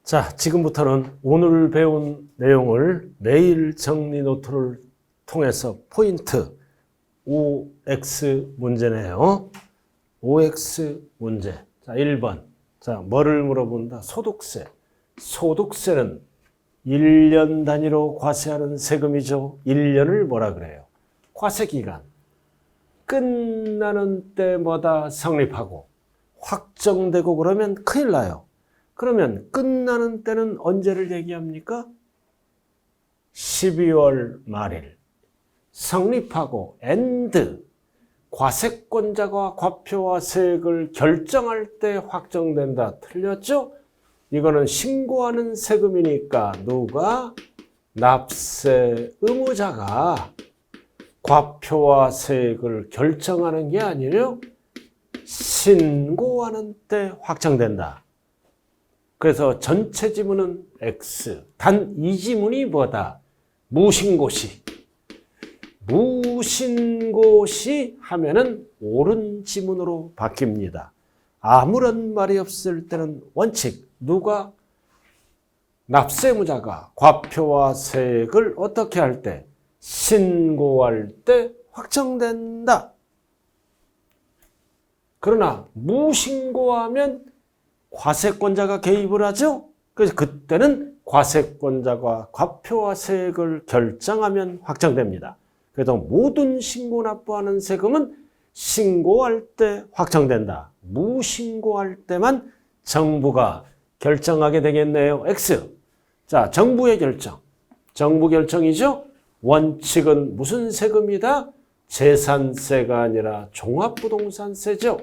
자, 지금부터는 오늘 배운 내용을 매일 정리 노트를 통해서 포인트 OX 문제네요. OX 문제. 자, 1번. 자, 뭐를 물어본다? 소득세. 소득세는 1년 단위로 과세하는 세금이죠. 1년을 뭐라 그래요? 과세기간. 끝나는 때마다 성립하고 확정되고 그러면 큰일 나요. 그러면 끝나는 때는 언제를 얘기합니까? 12월 말일. 성립하고 엔드. 과세권자가 과표와 세액을 결정할 때 확정된다. 틀렸죠? 이거는 신고하는 세금이니까 누가? 납세 의무자가 과표와 세액을 결정하는 게 아니에요. 신고하는 때 확정된다. 그래서 전체 지문은 X. 단 이 지문이 뭐다? 무신고시. 무신고시 하면은 옳은 지문으로 바뀝니다. 아무런 말이 없을 때는 원칙. 누가? 납세의무자가 과표와 세액을 어떻게 할 때? 신고할 때 확정된다. 그러나 무신고하면 과세권자가 개입을 하죠. 그래서 그때는 과세권자가 과표와 세액을 결정하면 확정됩니다. 그래서 모든 신고 납부하는 세금은 신고할 때 확정된다. 무신고할 때만 정부가 결정하게 되겠네요. X. 자, 정부의 결정. 정부 결정이죠. 원칙은 무슨 세금이다? 재산세가 아니라 종합부동산세죠.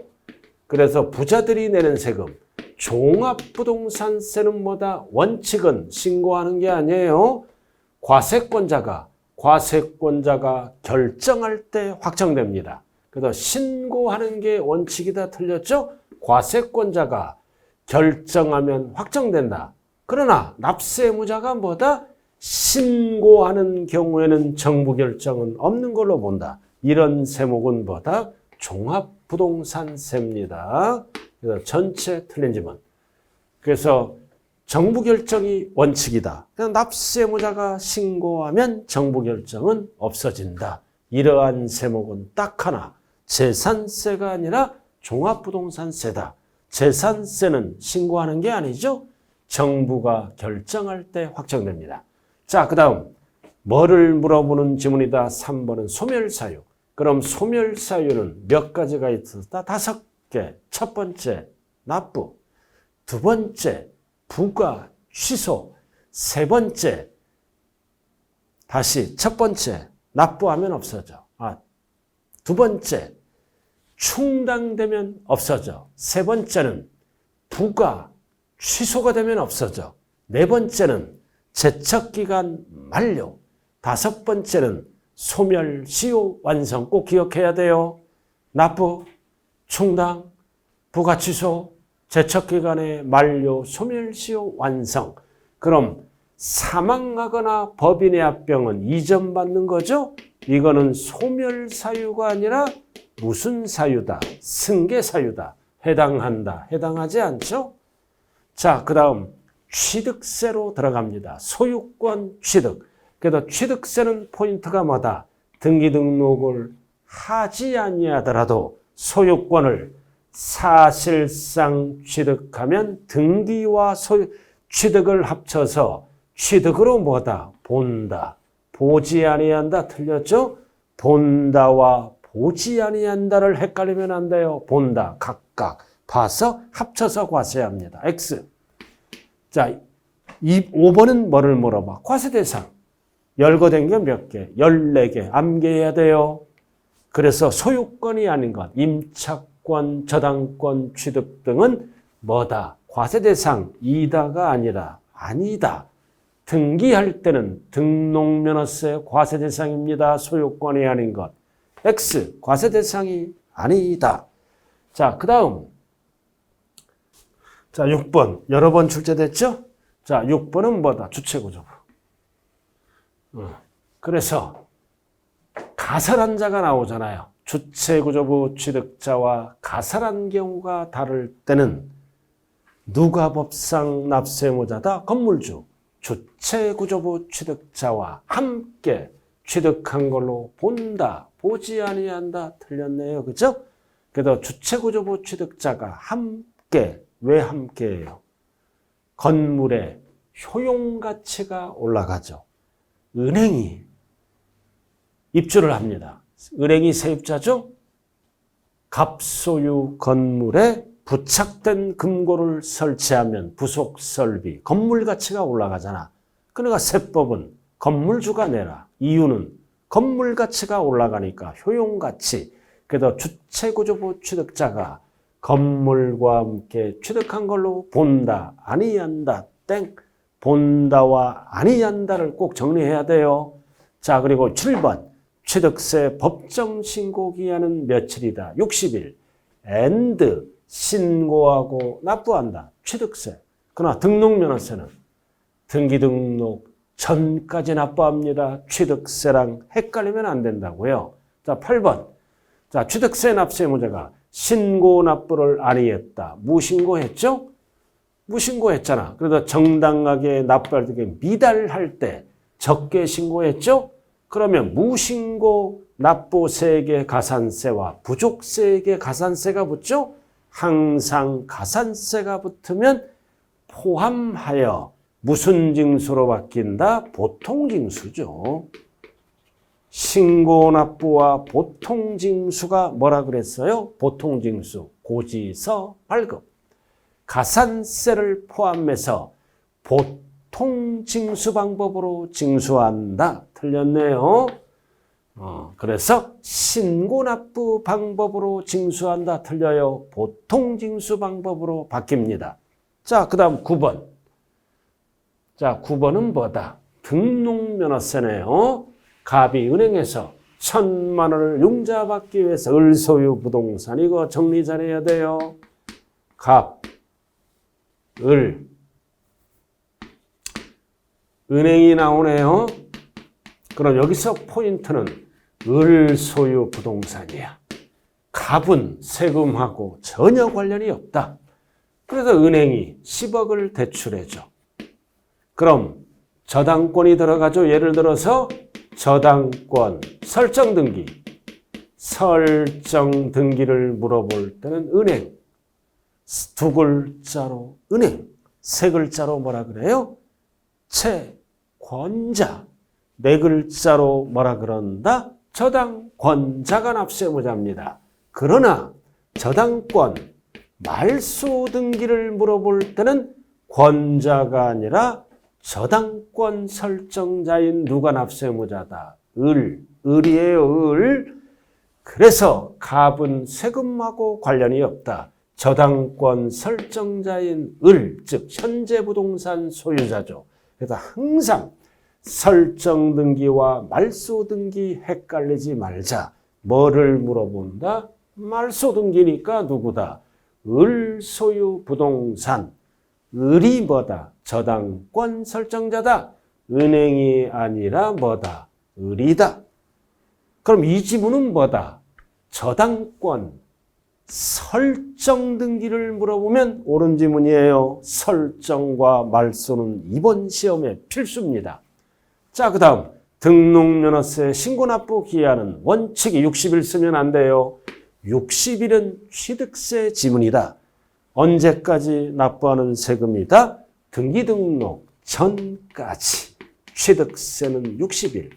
그래서 부자들이 내는 세금. 종합부동산세는 뭐다? 원칙은 신고하는 게 아니에요. 과세권자가 결정할 때 확정됩니다. 그래서 신고하는 게 원칙이다. 틀렸죠? 과세권자가 결정하면 확정된다. 그러나 납세의무자가 뭐다? 신고하는 경우에는 정부 결정은 없는 걸로 본다. 이런 세목은 뭐다? 종합부동산세입니다. 그래서 전체 틀린 지문. 그래서 정부 결정이 원칙이다. 그냥 납세의무자가 신고하면 정부 결정은 없어진다. 이러한 세목은 딱 하나. 재산세가 아니라 종합부동산세다. 재산세는 신고하는 게 아니죠. 정부가 결정할 때 확정됩니다. 자, 그 다음 뭐를 물어보는 지문이다? 3번은 소멸사유. 그럼 소멸사유는 몇 가지가 있었다? 5개. 첫 번째, 납부. 두 번째, 부과, 취소. 세 번째, 다시 첫 번째, 납부하면 없어져. 두 번째, 충당되면 없어져. 세 번째는 부과, 취소가 되면 없어져. 네 번째는 제척기간 만료. 다섯 번째는 소멸시효 완성. 꼭 기억해야 돼요. 납부, 충당, 부과 취소, 제척기간의 만료, 소멸시효 완성. 그럼 사망하거나 법인의 합병은 이전받는 거죠? 이거는 소멸사유가 아니라 무슨 사유다? 승계사유다. 해당한다. 해당하지 않죠? 자, 그 다음 취득세로 들어갑니다. 소유권 취득. 그래도 취득세는 포인트가 뭐다? 등기 등록을 하지 아니하더라도 소유권을 사실상 취득하면 등기와 취득을 합쳐서 취득으로 뭐다? 본다. 보지 아니한다. 틀렸죠? 본다와 보지 아니한다를 헷갈리면 안 돼요. 본다. 각각 봐서 합쳐서 과세합니다. X. 자, 5번은 뭐를 물어봐? 과세대상. 열거된 게 몇 개? 14개. 암기해야 돼요. 그래서 소유권이 아닌 것, 임차권, 저당권, 취득 등은 뭐다? 과세대상. 이다가 아니라 아니다. 등기할 때는 등록면허세 과세대상입니다. 소유권이 아닌 것. X. 과세대상이 아니다. 자, 그 다음. 자, 6번. 여러 번 출제됐죠? 자, 6번은 뭐다? 주체구조부. 그래서 가설한 자가 나오잖아요. 주체구조부 취득자와 가설한 경우가 다를 때는 누가법상 납세의무자다. 건물주, 주체구조부 취득자와 함께 취득한 걸로 본다. 보지 아니한다. 틀렸네요. 그죠? 그래도 주체구조부 취득자가 함께, 왜 함께해요? 건물의 효용가치가 올라가죠. 은행이 입주를 합니다. 은행이 세입자죠? 갑소유 건물에 부착된 금고를 설치하면 부속 설비, 건물 가치가 올라가잖아. 그러니까 세법은 건물주가 내라. 이유는 건물 가치가 올라가니까 효용가치. 그래서 주체구조부 취득자가 건물과 함께 취득한 걸로 본다, 아니한다, 땡. 본다와 아니한다를 꼭 정리해야 돼요. 자, 그리고 7번. 취득세 법정 신고 기한은 며칠이다. 60일. and 신고하고 납부한다. 취득세. 그러나 등록면허세는 등기 등록 전까지 납부합니다. 취득세랑 헷갈리면 안 된다고요. 자, 8번. 자, 취득세 납세 의무자가 신고 납부를 아니했다. 무신고했죠? 무신고했잖아. 그래서 정당하게 납부할 때 미달할 때 적게 신고했죠? 그러면 무신고 납부세액의 가산세와 부족세액의 가산세가 붙죠? 항상 가산세가 붙으면 포함하여 무슨 징수로 바뀐다? 보통징수죠. 신고납부와 보통징수가 뭐라 그랬어요? 보통징수, 고지서, 발급. 가산세를 포함해서 보통징수 방법으로 징수한다. 틀렸네요. 그래서 신고납부 방법으로 징수한다. 틀려요. 보통징수 방법으로 바뀝니다. 자, 그 다음 9번. 자, 9번은 뭐다? 등록면허세네요. 갑이 은행에서 1,000만 원을 융자받기 위해서 을소유 부동산, 이거 정리 잘해야 돼요. 갑, 을, 은행이 나오네요. 그럼 여기서 포인트는 을소유 부동산이야. 갑은 세금하고 전혀 관련이 없다. 그래서 은행이 10억을 대출해줘. 그럼 저당권이 들어가죠. 예를 들어서 저당권 설정 등기. 설정 등기를 물어볼 때는 은행. 두 글자로 은행. 세 글자로 뭐라 그래요? 채권자. 네 글자로 뭐라 그런다? 저당권자가 납세의무자입니다. 그러나 저당권 말소 등기를 물어볼 때는 권자가 아니라 저당권 설정자인 누가 납세의무자다? 을이에요. 을. 그래서 갑은 세금하고 관련이 없다. 저당권 설정자인 을, 즉 현재 부동산 소유자죠. 그래서 항상 설정 등기와 말소 등기 헷갈리지 말자. 뭐를 물어본다? 말소 등기니까 누구다? 을 소유 부동산. 을이 뭐다? 저당권 설정자다. 은행이 아니라 뭐다? 을이다. 그럼 이 지문은 뭐다? 저당권 설정 등기를 물어보면 옳은 지문이에요. 설정과 말소는 이번 시험에 필수입니다. 자, 그 다음 등록면허세 신고납부 기한은 원칙이 60일 쓰면 안 돼요. 60일은 취득세 지문이다. 언제까지 납부하는 세금이다? 등기등록 전까지. 취득세는 60일.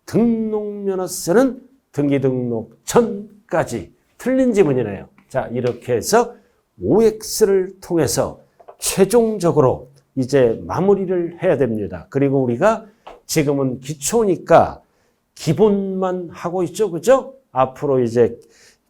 등록면허세는 등기등록 전까지. 틀린 지문이네요. 자, 이렇게 해서 OX를 통해서 최종적으로 이제 마무리를 해야 됩니다. 그리고 우리가 지금은 기초니까 기본만 하고 있죠. 그죠? 앞으로 이제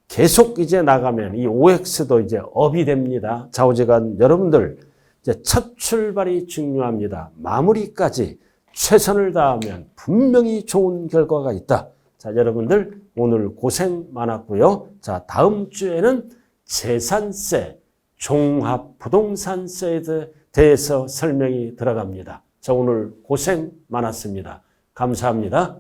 계속 이제 나가면 이 OX도 이제 업이 됩니다. 좌우지간 여러분들 이제 첫 출발이 중요합니다. 마무리까지 최선을 다하면 분명히 좋은 결과가 있다. 자, 여러분들 오늘 고생 많았고요. 자, 다음 주에는 재산세, 종합부동산세에 대해서 설명이 들어갑니다. 자, 오늘 고생 많았습니다. 감사합니다.